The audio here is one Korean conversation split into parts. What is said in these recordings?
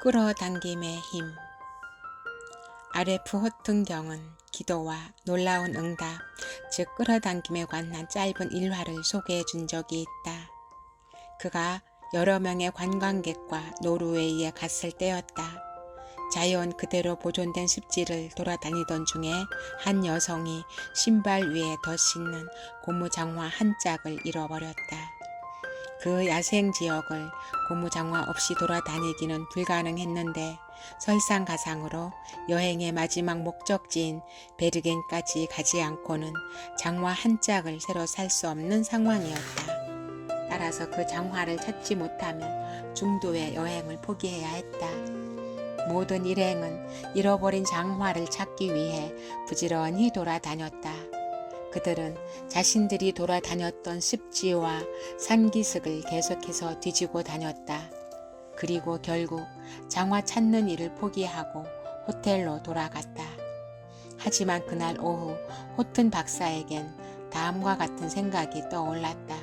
끌어당김의 힘. RF 호퉁경은 기도와 놀라운 응답, 즉 끌어당김에 관한 짧은 일화를 소개해 준 적이 있다. 그가 여러 명의 관광객과 노르웨이에 갔을 때였다. 자연 그대로 보존된 습지를 돌아다니던 중에 한 여성이 신발 위에 덧싣는 고무장화 한 짝을 잃어버렸다. 그 야생 지역을 고무장화 없이 돌아다니기는 불가능했는데 설상가상으로 여행의 마지막 목적지인 베르겐까지 가지 않고는 장화 한 짝을 새로 살 수 없는 상황이었다. 따라서 그 장화를 찾지 못하면 중도의 여행을 포기해야 했다. 모든 일행은 잃어버린 장화를 찾기 위해 부지런히 돌아다녔다. 그들은 자신들이 돌아다녔던 습지와 산기슭을 계속해서 뒤지고 다녔다. 그리고 결국 장화 찾는 일을 포기하고 호텔로 돌아갔다. 하지만 그날 오후 호튼 박사에겐 다음과 같은 생각이 떠올랐다.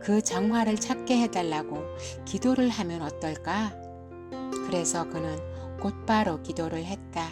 그 장화를 찾게 해달라고 기도를 하면 어떨까? 그래서 그는 곧바로 기도를 했다.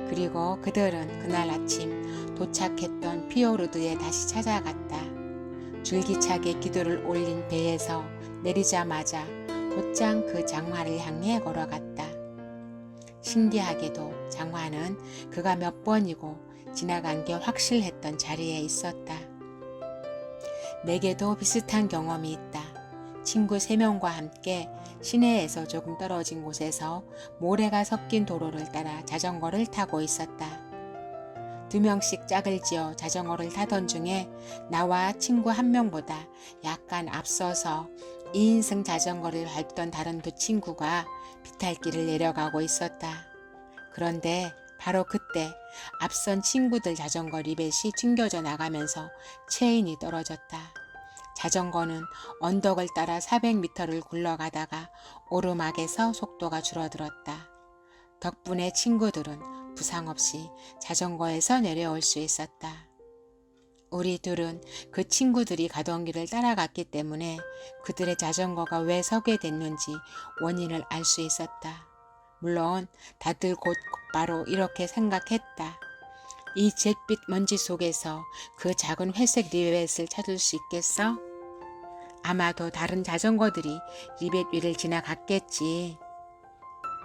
그리고 그들은 그날 아침 도착했던 피오르드에 다시 찾아갔다. 줄기차게 기도를 올린 배에서 내리자마자 곧장 그 장화를 향해 걸어갔다. 신기하게도 장화는 그가 몇 번이고 지나간 게 확실했던 자리에 있었다. 내게도 비슷한 경험이 있다. 친구 3명과 함께 시내에서 조금 떨어진 곳에서 모래가 섞인 도로를 따라 자전거를 타고 있었다. 2명씩 짝을 지어 자전거를 타던 중에 나와 친구 1명보다 약간 앞서서 2인승 자전거를 밟던 다른 2 친구가 비탈길을 내려가고 있었다. 그런데 바로 그때 앞선 친구들 자전거 리벳이 튕겨져 나가면서 체인이 떨어졌다. 자전거는 언덕을 따라 400m를 굴러가다가 오르막에서 속도가 줄어들었다. 덕분에 친구들은 부상 없이 자전거에서 내려올 수 있었다. 우리 둘은 그 친구들이 가던 길을 따라갔기 때문에 그들의 자전거가 왜 서게 됐는지 원인을 알 수 있었다. 물론 다들 곧바로 이렇게 생각했다. 이 잿빛 먼지 속에서 그 작은 회색 리벳을 찾을 수 있겠어? 아마도 다른 자전거들이 리벳 위를 지나갔겠지.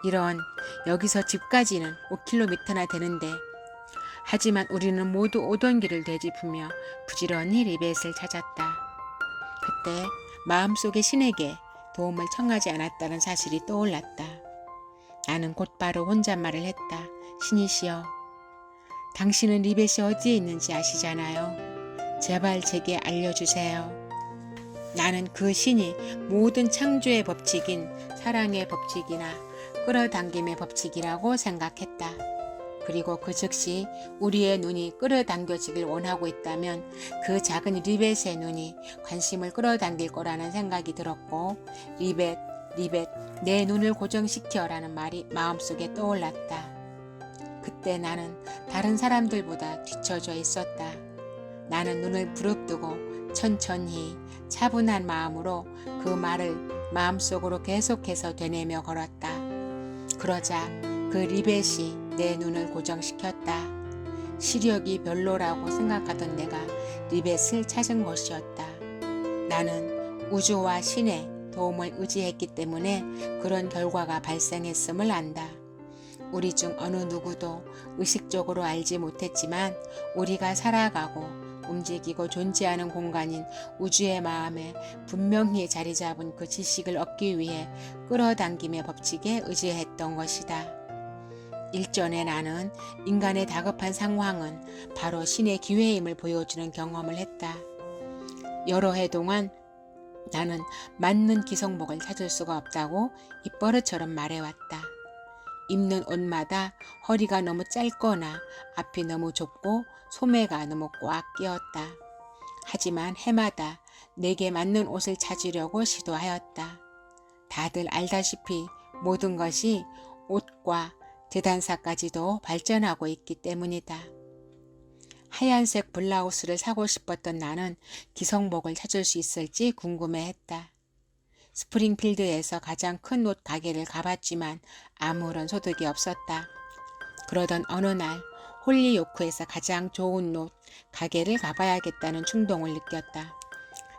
이런, 여기서 집까지는 5km나 되는데, 하지만 우리는 모두 오던 길을 되짚으며 부지런히 리벳을 찾았다. 그때 마음속에 신에게 도움을 청하지 않았다는 사실이 떠올랐다. 나는 곧바로 혼잣말을 했다. 신이시여, 당신은 리벳이 어디에 있는지 아시잖아요. 제발 제게 알려주세요. 나는 그 신이 모든 창조의 법칙인 사랑의 법칙이나 끌어당김의 법칙이라고 생각했다. 그리고 그 즉시 우리의 눈이 끌어당겨지길 원하고 있다면 그 작은 리벳의 눈이 관심을 끌어당길 거라는 생각이 들었고, 리벳, 내 눈을 고정시켜라는 말이 마음속에 떠올랐다. 그때 나는 다른 사람들보다 뒤처져 있었다. 나는 눈을 부릅뜨고 천천히 차분한 마음으로 그 말을 마음속으로 계속해서 되뇌며 걸었다. 그러자 그 리벳이 내 눈을 고정시켰다. 시력이 별로라고 생각하던 내가 리벳을 찾은 것이었다. 나는 우주와 신의 도움을 의지했기 때문에 그런 결과가 발생했음을 안다. 우리 중 어느 누구도 의식적으로 알지 못했지만 우리가 살아가고 움직이고 존재하는 공간인 우주의 마음에 분명히 자리 잡은 그 지식을 얻기 위해 끌어당김의 법칙에 의지했던 것이다. 일전에 나는 인간의 다급한 상황은 바로 신의 기회임을 보여주는 경험을 했다. 여러 해 동안 나는 맞는 기성복을 찾을 수가 없다고 입버릇처럼 말해왔다. 입는 옷마다 허리가 너무 짧거나 앞이 너무 좁고 소매가 너무 꽉 끼었다. 하지만 해마다 내게 맞는 옷을 찾으려고 시도하였다. 다들 알다시피 모든 것이 옷과 재단사까지도 발전하고 있기 때문이다. 하얀색 블라우스를 사고 싶었던 나는 기성복을 찾을 수 있을지 궁금해했다. 스프링필드에서 가장 큰 옷 가게를 가봤지만 아무런 소득이 없었다. 그러던 어느 날 홀리요크에서 가장 좋은 옷 가게를 가봐야겠다는 충동을 느꼈다.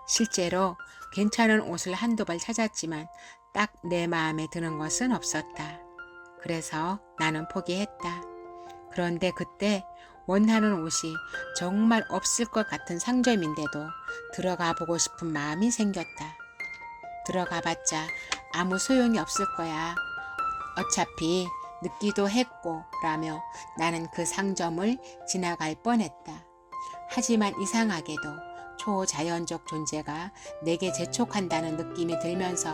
실제로 괜찮은 옷을 한두 벌 찾았지만 딱 내 마음에 드는 것은 없었다. 그래서 나는 포기했다. 그런데 그때 원하는 옷이 정말 없을 것 같은 상점인데도 들어가 보고 싶은 마음이 생겼다. 들어가 봤자 아무 소용이 없을 거야. 어차피 늦기도 했고 라며 나는 그 상점을 지나갈 뻔했다. 하지만 이상하게도 초자연적 존재가 내게 재촉한다는 느낌이 들면서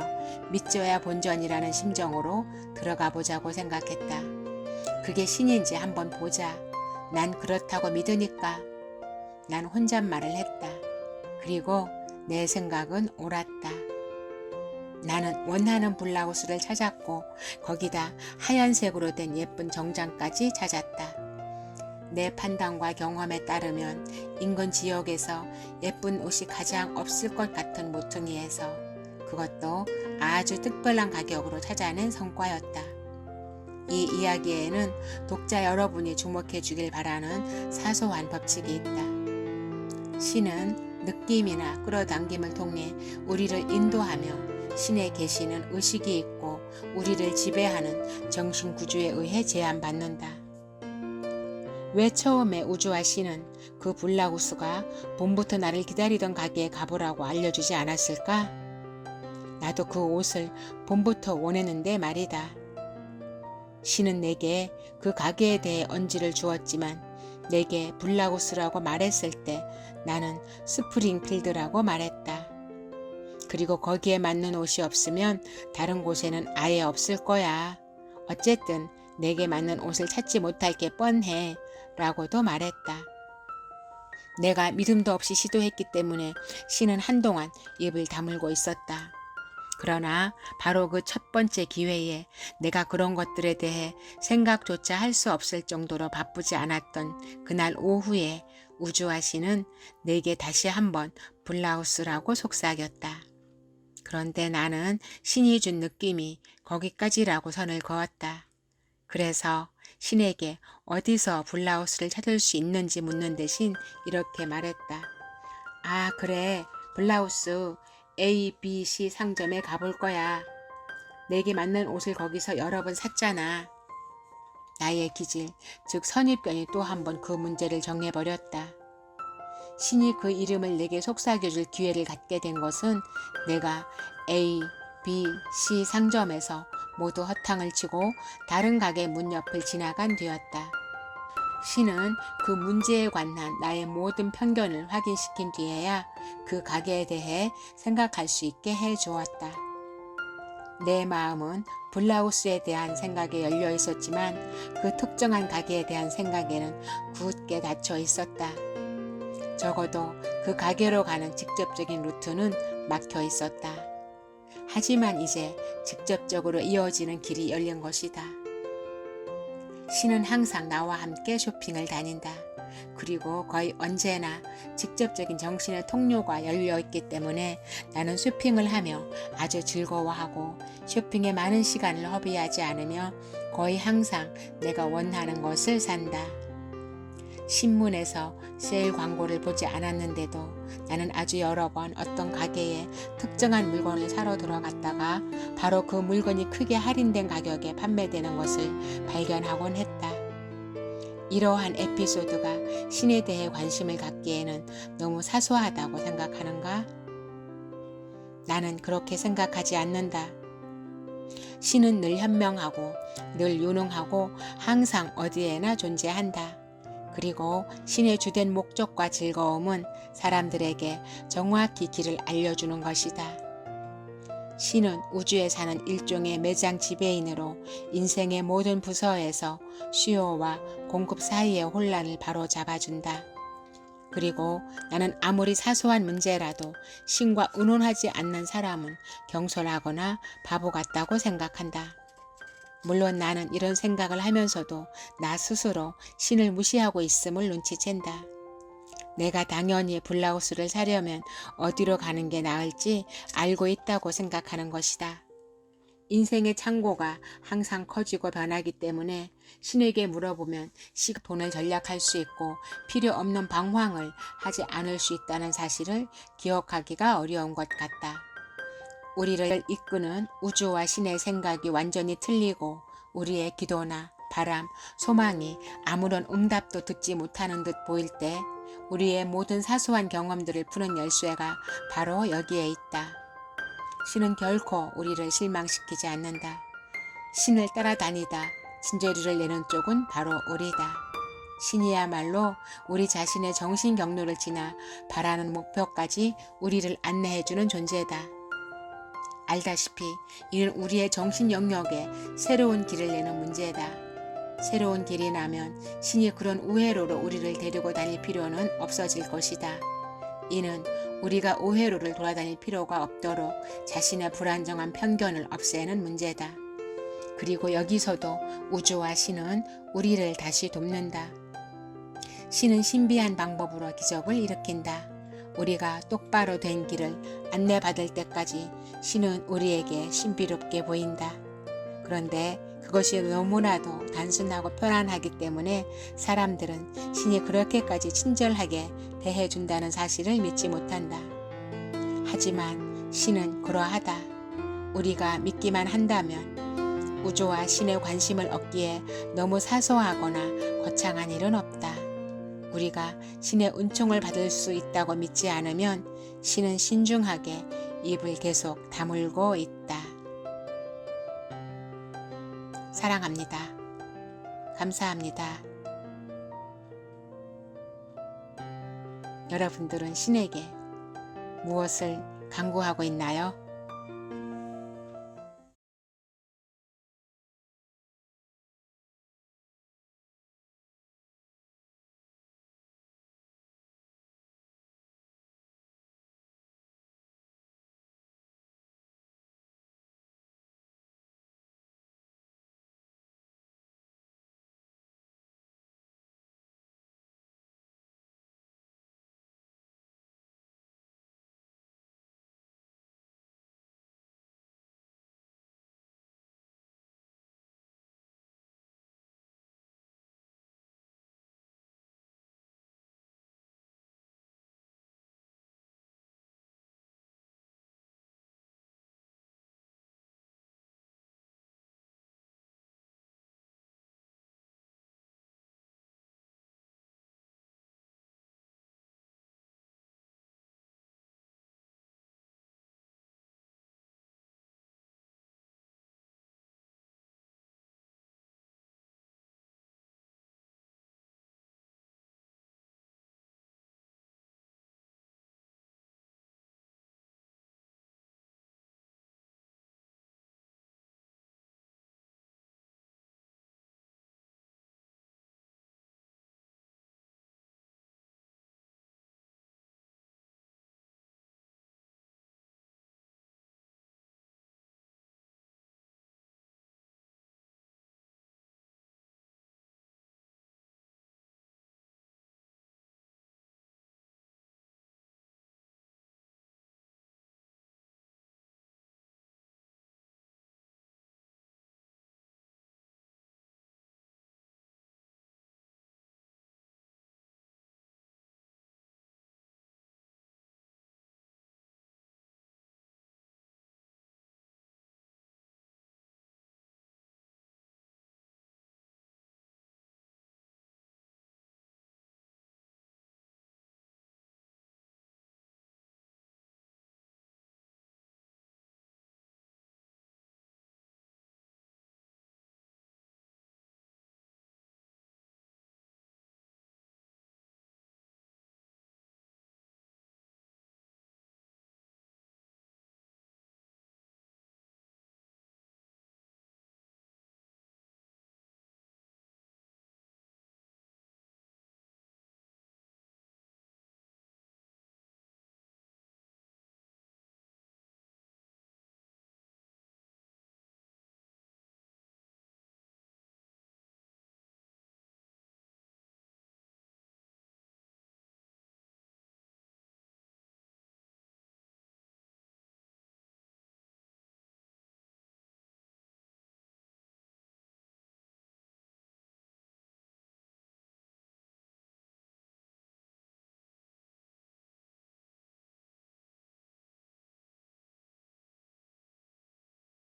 믿져야 본전이라는 심정으로 들어가 보자고 생각했다. 그게 신인지 한번 보자. 난 그렇다고 믿으니까. 난 혼잣말을 했다. 그리고 내 생각은 옳았다. 나는 원하는 블라우스를 찾았고 거기다 하얀색으로 된 예쁜 정장까지 찾았다. 내 판단과 경험에 따르면 인근 지역에서 예쁜 옷이 가장 없을 것 같은 모퉁이에서, 그것도 아주 특별한 가격으로 찾아낸 성과였다. 이 이야기에는 독자 여러분이 주목해 주길 바라는 사소한 법칙이 있다. 신은 느낌이나 끌어당김을 통해 우리를 인도하며 신의 계시는 의식이 있고 우리를 지배하는 정신구조에 의해 제한받는다. 왜 처음에 우주와 신은 그 블라우스가 봄부터 나를 기다리던 가게에 가보라고 알려주지 않았을까? 나도 그 옷을 봄부터 원했는데 말이다. 신은 내게 그 가게에 대해 언지를 주었지만 내게 블라우스라고 말했을 때 나는 스프링필드라고 말했다. 그리고 거기에 맞는 옷이 없으면 다른 곳에는 아예 없을 거야. 어쨌든 내게 맞는 옷을 찾지 못할 게 뻔해 라고도 말했다. 내가 믿음도 없이 시도했기 때문에 신은 한동안 입을 다물고 있었다. 그러나 바로 그 첫 번째 기회에 내가 그런 것들에 대해 생각조차 할 수 없을 정도로 바쁘지 않았던 그날 오후에 우주와 신은 내게 다시 한번 블라우스라고 속삭였다. 그런데 나는 신이 준 느낌이 거기까지라고 선을 그었다. 그래서 신에게 어디서 블라우스를 찾을 수 있는지 묻는 대신 이렇게 말했다. 아, 그래. 블라우스 A, B, C 상점에 가볼 거야. 내게 맞는 옷을 거기서 여러 번 샀잖아. 나의 기질, 즉 선입견이 또 한 번 그 문제를 정해버렸다. 신이 그 이름을 내게 속삭여줄 기회를 갖게 된 것은 내가 A, B, C 상점에서 모두 허탕을 치고 다른 가게 문 옆을 지나간 뒤였다. 신은 그 문제에 관한 나의 모든 편견을 확인시킨 뒤에야 그 가게에 대해 생각할 수 있게 해 주었다. 내 마음은 블라우스에 대한 생각에 열려 있었지만 그 특정한 가게에 대한 생각에는 굳게 닫혀 있었다. 적어도 그 가게로 가는 직접적인 루트는 막혀 있었다. 하지만 이제 직접적으로 이어지는 길이 열린 것이다. 신은 항상 나와 함께 쇼핑을 다닌다. 그리고 거의 언제나 직접적인 정신의 통로가 열려 있기 때문에 나는 쇼핑을 하며 아주 즐거워하고 쇼핑에 많은 시간을 허비하지 않으며 거의 항상 내가 원하는 것을 산다. 신문에서 세일 광고를 보지 않았는데도 나는 아주 여러 번 어떤 가게에 특정한 물건을 사러 들어갔다가 바로 그 물건이 크게 할인된 가격에 판매되는 것을 발견하곤 했다. 이러한 에피소드가 신에 대해 관심을 갖기에는 너무 사소하다고 생각하는가? 나는 그렇게 생각하지 않는다. 신은 늘 현명하고 늘 유능하고 항상 어디에나 존재한다. 그리고 신의 주된 목적과 즐거움은 사람들에게 정확히 길을 알려주는 것이다. 신은 우주에 사는 일종의 매장 지배인으로 인생의 모든 부서에서 수요와 공급 사이의 혼란을 바로 잡아준다. 그리고 나는 아무리 사소한 문제라도 신과 의논하지 않는 사람은 경솔하거나 바보 같다고 생각한다. 물론 나는 이런 생각을 하면서도 나 스스로 신을 무시하고 있음을 눈치챈다. 내가 당연히 블라우스를 사려면 어디로 가는 게 나을지 알고 있다고 생각하는 것이다. 인생의 창고가 항상 커지고 변하기 때문에 신에게 물어보면 돈을 절약할 수 있고 필요 없는 방황을 하지 않을 수 있다는 사실을 기억하기가 어려운 것 같다. 우리를 이끄는 우주와 신의 생각이 완전히 틀리고 우리의 기도나 바람, 소망이 아무런 응답도 듣지 못하는 듯 보일 때 우리의 모든 사소한 경험들을 푸는 열쇠가 바로 여기에 있다. 신은 결코 우리를 실망시키지 않는다. 신을 따라다니다 진저리를 내는 쪽은 바로 우리다. 신이야말로 우리 자신의 정신 경로를 지나 바라는 목표까지 우리를 안내해주는 존재다. 알다시피 이는 우리의 정신 영역에 새로운 길을 내는 문제다. 새로운 길이 나면 신이 그런 우회로로 우리를 데리고 다닐 필요는 없어질 것이다. 이는 우리가 우회로를 돌아다닐 필요가 없도록 자신의 불안정한 편견을 없애는 문제다. 그리고 여기서도 우주와 신은 우리를 다시 돕는다. 신은 신비한 방법으로 기적을 일으킨다. 우리가 똑바로 된 길을 안내받을 때까지 신은 우리에게 신비롭게 보인다. 그런데 그것이 너무나도 단순하고 편안하기 때문에 사람들은 신이 그렇게까지 친절하게 대해준다는 사실을 믿지 못한다. 하지만 신은 그러하다. 우리가 믿기만 한다면 우주와 신의 관심을 얻기에 너무 사소하거나 거창한 일은 없다. 우리가 신의 은총을 받을 수 있다고 믿지 않으면 신은 신중하게 입을 계속 다물고 있다. 사랑합니다. 감사합니다. 여러분들은 신에게 무엇을 간구하고 있나요?